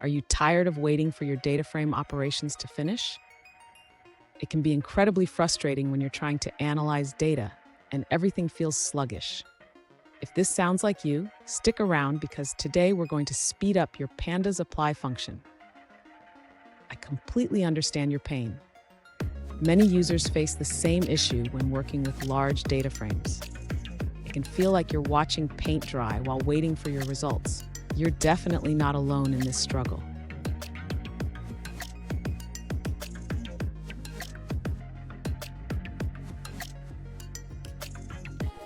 Are you tired of waiting for your data frame operations to finish? It can be incredibly frustrating when you're trying to analyze data and everything feels sluggish. If this sounds like you, stick around because today we're going to speed up your Pandas apply function. I completely understand your pain. Many users face the same issue when working with large data frames. It can feel like you're watching paint dry while waiting for your results. You're definitely not alone in this struggle.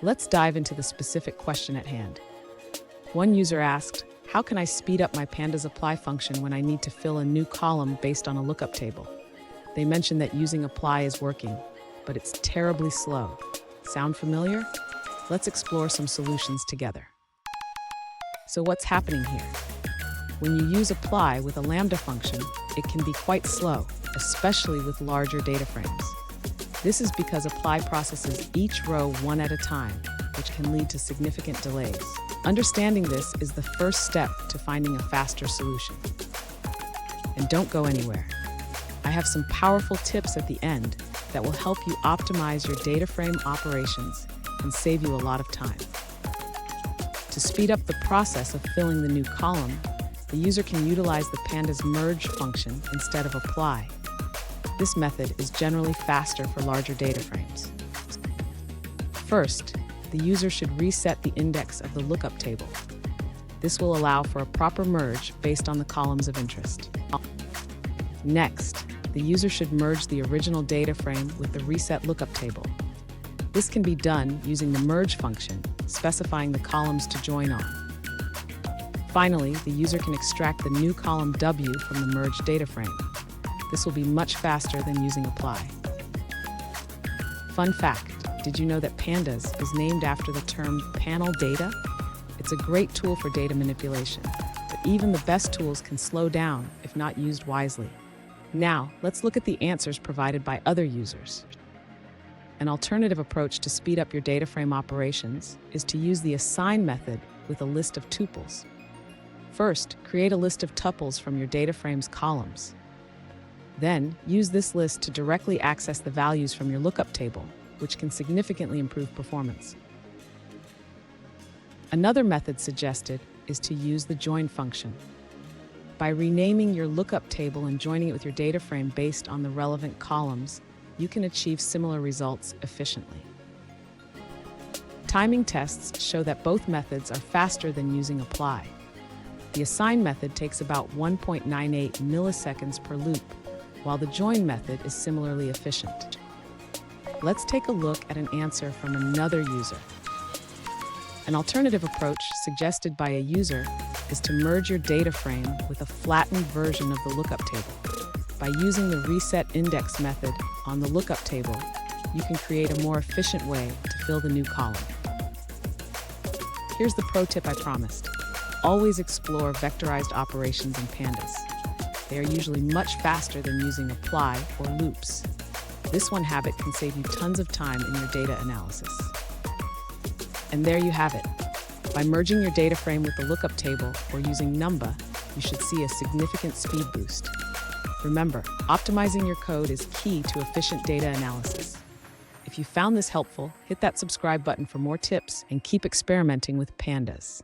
Let's dive into the specific question at hand. One user asked, how can I speed up my Pandas apply function when I need to fill a new column based on a lookup table? They mentioned that using apply is working, but it's terribly slow. Sound familiar? Let's explore some solutions together. So what's happening here? When you use apply with a Lambda function, it can be quite slow, especially with larger data frames. This is because apply processes each row one at a time, which can lead to significant delays. Understanding this is the first step to finding a faster solution. And don't go anywhere. I have some powerful tips at the end that will help you optimize your data frame operations and save you a lot of time. To speed up the process of filling the new column, the user can utilize the Pandas merge function instead of apply. This method is generally faster for larger data frames. First, the user should reset the index of the lookup table. This will allow for a proper merge based on the columns of interest. Next, the user should merge the original data frame with the reset lookup table. This can be done using the merge function, specifying the columns to join on. Finally, the user can extract the new column W from the merged data frame. This will be much faster than using apply. Fun fact, did you know that Pandas is named after the term panel data? It's a great tool for data manipulation, but even the best tools can slow down if not used wisely. Now, let's look at the answers provided by other users. An alternative approach to speed up your data frame operations is to use the assign method with a list of tuples. First, create a list of tuples from your data frame's columns. Then, use this list to directly access the values from your lookup table, which can significantly improve performance. Another method suggested is to use the join function. By renaming your lookup table and joining it with your data frame based on the relevant columns, you can achieve similar results efficiently. Timing tests show that both methods are faster than using apply. The assign method takes about 1.98 milliseconds per loop, while the join method is similarly efficient. Let's take a look at an answer from another user. An alternative approach suggested by a user is to merge your data frame with a flattened version of the lookup table. By using the reset index method on the lookup table, you can create a more efficient way to fill the new column. Here's the pro tip I promised. Always explore vectorized operations in Pandas. They are usually much faster than using apply or loops. This one habit can save you tons of time in your data analysis. And there you have it. By merging your data frame with the lookup table or using Numba, you should see a significant speed boost. Remember, optimizing your code is key to efficient data analysis. If you found this helpful, hit that subscribe button for more tips and keep experimenting with Pandas.